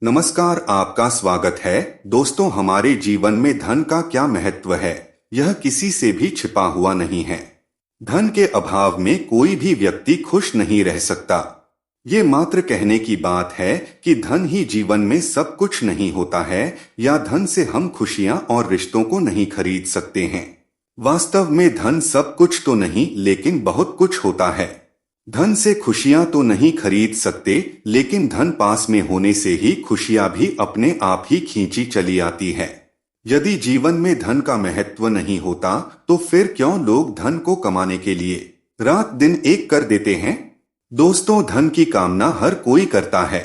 नमस्कार, आपका स्वागत है। दोस्तों, हमारे जीवन में धन का क्या महत्व है, यह किसी से भी छिपा हुआ नहीं है। धन के अभाव में कोई भी व्यक्ति खुश नहीं रह सकता। ये मात्र कहने की बात है कि धन ही जीवन में सब कुछ नहीं होता है, या धन से हम खुशियां और रिश्तों को नहीं खरीद सकते हैं। वास्तव में धन सब कुछ तो नहीं, लेकिन बहुत कुछ होता है। धन से खुशियां तो नहीं खरीद सकते, लेकिन धन पास में होने से ही खुशियां भी अपने आप ही खींची चली आती है। यदि जीवन में धन का महत्व नहीं होता, तो फिर क्यों लोग धन को कमाने के लिए रात दिन एक कर देते हैं। दोस्तों, धन की कामना हर कोई करता है।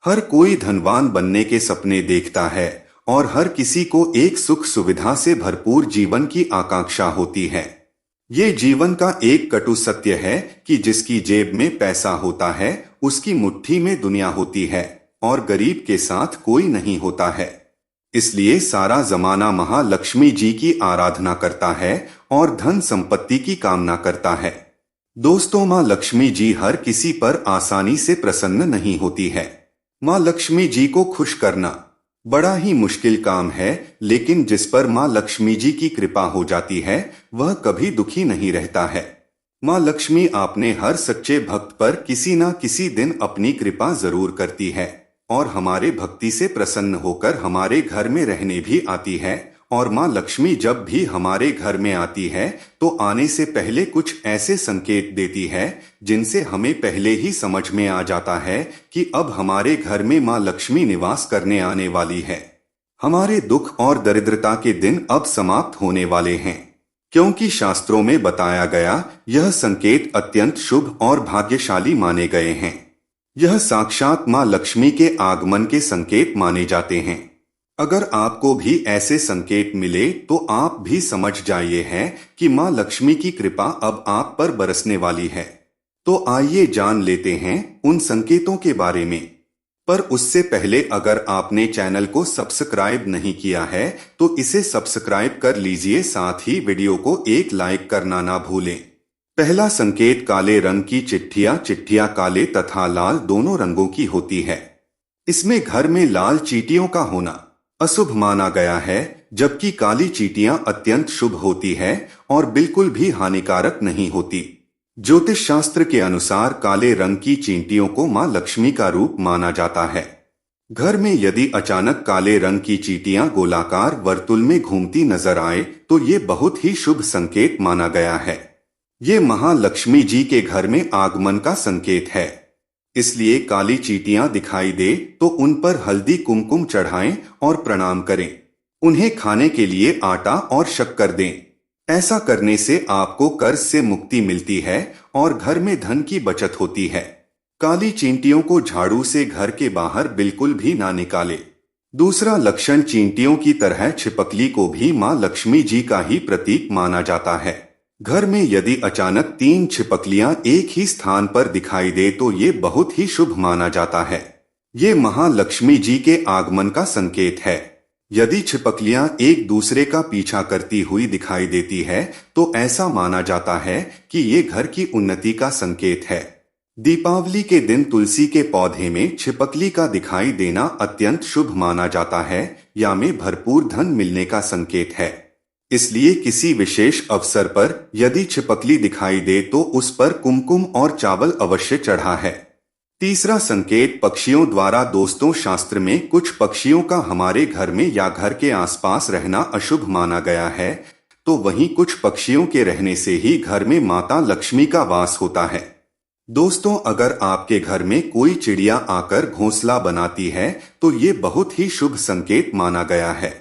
हर कोई धनवान बनने के सपने देखता है और हर किसी को एक सुख सुविधा से भरपूर जीवन की आकांक्षा होती है। ये जीवन का एक कटु सत्य है कि जिसकी जेब में पैसा होता है, उसकी मुट्ठी में दुनिया होती है और गरीब के साथ कोई नहीं होता है। इसलिए सारा जमाना महालक्ष्मी जी की आराधना करता है और धन संपत्ति की कामना करता है। दोस्तों, माँ लक्ष्मी जी हर किसी पर आसानी से प्रसन्न नहीं होती है। माँ लक्ष्मी जी को खुश करना बड़ा ही मुश्किल काम है, लेकिन जिस पर माँ लक्ष्मी जी की कृपा हो जाती है, वह कभी दुखी नहीं रहता है। माँ लक्ष्मी आपने हर सच्चे भक्त पर किसी न किसी दिन अपनी कृपा जरूर करती है और हमारे भक्ति से प्रसन्न होकर हमारे घर में रहने भी आती है। और माँ लक्ष्मी जब भी हमारे घर में आती है, तो आने से पहले कुछ ऐसे संकेत देती है जिनसे हमें पहले ही समझ में आ जाता है कि अब हमारे घर में माँ लक्ष्मी निवास करने आने वाली है। हमारे दुख और दरिद्रता के दिन अब समाप्त होने वाले हैं, क्योंकि शास्त्रों में बताया गया यह संकेत अत्यंत शुभ और भाग्यशाली माने गए हैं। यह साक्षात माँ लक्ष्मी के आगमन के संकेत माने जाते हैं। अगर आपको भी ऐसे संकेत मिले, तो आप भी समझ जाइए हैं कि माँ लक्ष्मी की कृपा अब आप पर बरसने वाली है। तो आइए जान लेते हैं उन संकेतों के बारे में। पर उससे पहले अगर आपने चैनल को सब्सक्राइब नहीं किया है, तो इसे सब्सक्राइब कर लीजिए, साथ ही वीडियो को एक लाइक करना ना भूलें। पहला संकेत, काले रंग की चिट्ठियां। चिट्ठियां काले तथा लाल दोनों रंगों की होती है। इसमें घर में लाल चींटियों का होना अशुभ माना गया है, जबकि काली चींटियां अत्यंत शुभ होती है और बिल्कुल भी हानिकारक नहीं होती। ज्योतिष शास्त्र के अनुसार काले रंग की चींटियों को मां लक्ष्मी का रूप माना जाता है। घर में यदि अचानक काले रंग की चींटियां गोलाकार वर्तुल में घूमती नजर आए, तो ये बहुत ही शुभ संकेत माना गया है। ये महालक्ष्मी जी के घर में आगमन का संकेत है। इसलिए काली चींटियां दिखाई दे तो उन पर हल्दी कुमकुम चढ़ाएं और प्रणाम करें। उन्हें खाने के लिए आटा और शक्कर दें। ऐसा करने से आपको कर्ज से मुक्ति मिलती है और घर में धन की बचत होती है। काली चींटियों को झाड़ू से घर के बाहर बिल्कुल भी ना निकाले। दूसरा लक्षण, चींटियों की तरह छिपकली को भी मां लक्ष्मी जी का ही प्रतीक माना जाता है। घर में यदि अचानक 3 छिपकलियां एक ही स्थान पर दिखाई दे, तो ये बहुत ही शुभ माना जाता है। ये महालक्ष्मी जी के आगमन का संकेत है। यदि छिपकलियां एक दूसरे का पीछा करती हुई दिखाई देती है, तो ऐसा माना जाता है कि ये घर की उन्नति का संकेत है। दीपावली के दिन तुलसी के पौधे में छिपकली का दिखाई देना अत्यंत शुभ माना जाता है, या में भरपूर धन मिलने का संकेत है। इसलिए किसी विशेष अवसर पर यदि छिपकली दिखाई दे, तो उस पर कुमकुम और चावल अवश्य चढ़ा है। तीसरा संकेत, पक्षियों द्वारा। दोस्तों, शास्त्र में कुछ पक्षियों का हमारे घर में या घर के आसपास रहना अशुभ माना गया है, तो वहीं कुछ पक्षियों के रहने से ही घर में माता लक्ष्मी का वास होता है। दोस्तों, अगर आपके घर में कोई चिड़िया आकर घोंसला बनाती है, तो ये बहुत ही शुभ संकेत माना गया है।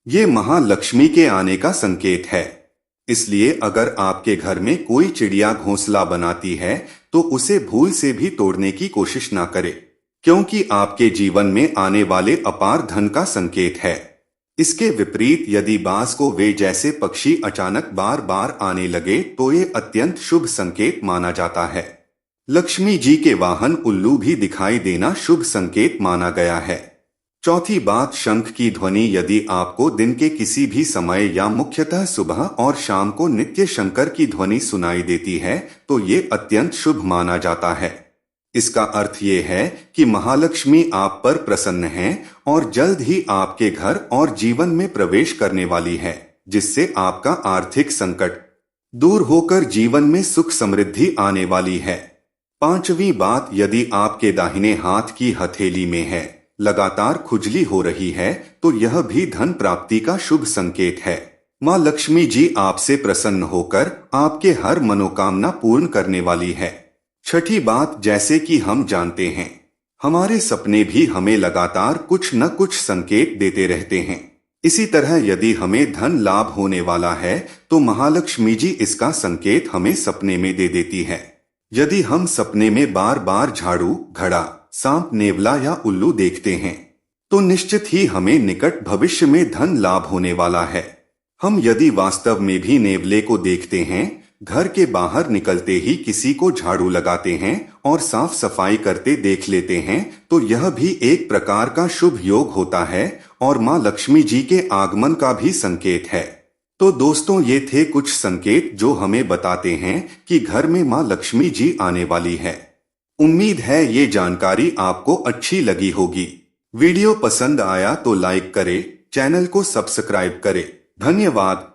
ये महालक्ष्मी के आने का संकेत है। इसलिए अगर आपके घर में कोई चिड़िया घोंसला बनाती है, तो उसे भूल से भी तोड़ने की कोशिश ना करें, क्योंकि आपके जीवन में आने वाले अपार धन का संकेत है। इसके विपरीत यदि बाज को वे जैसे पक्षी अचानक बार बार आने लगे, तो ये अत्यंत शुभ संकेत माना जाता है। लक्ष्मी जी के वाहन उल्लू भी दिखाई देना शुभ संकेत माना गया है। चौथी बात, शंख की ध्वनि। यदि आपको दिन के किसी भी समय या मुख्यतः सुबह और शाम को नित्य शंकर की ध्वनि सुनाई देती है, तो ये अत्यंत शुभ माना जाता है। इसका अर्थ ये है कि महालक्ष्मी आप पर प्रसन्न हैं और जल्द ही आपके घर और जीवन में प्रवेश करने वाली है, जिससे आपका आर्थिक संकट दूर होकर जीवन में सुख समृद्धि आने वाली है। पांचवी बात, यदि आपके दाहिने हाथ की हथेली में है लगातार खुजली हो रही है तो यह भी धन प्राप्ति का शुभ संकेत है। माँ लक्ष्मी जी आपसे प्रसन्न होकर आपके हर मनोकामना पूर्ण करने वाली है। छठी बात, जैसे कि हम जानते हैं हमारे सपने भी हमें लगातार कुछ न कुछ संकेत देते रहते हैं। इसी तरह यदि हमें धन लाभ होने वाला है तो महालक्ष्मी जी इसका संकेत हमें सपने में दे देती है। यदि हम सपने में बार बार झाड़ू, घड़ा, सांप, नेवला या उल्लू देखते हैं तो निश्चित ही हमें निकट भविष्य में धन लाभ होने वाला है। हम यदि वास्तव में भी नेवले को देखते हैं, घर के बाहर निकलते ही किसी को झाड़ू लगाते हैं और साफ सफाई करते देख लेते हैं तो यह भी एक प्रकार का शुभ योग होता है और माँ लक्ष्मी जी के आगमन का भी संकेत है। तो दोस्तों, ये थे कुछ संकेत जो हमें बताते हैं कि घर में माँ लक्ष्मी जी आने वाली है। उम्मीद है ये जानकारी आपको अच्छी लगी होगी। वीडियो पसंद आया तो लाइक करें, चैनल को सब्सक्राइब करें। धन्यवाद।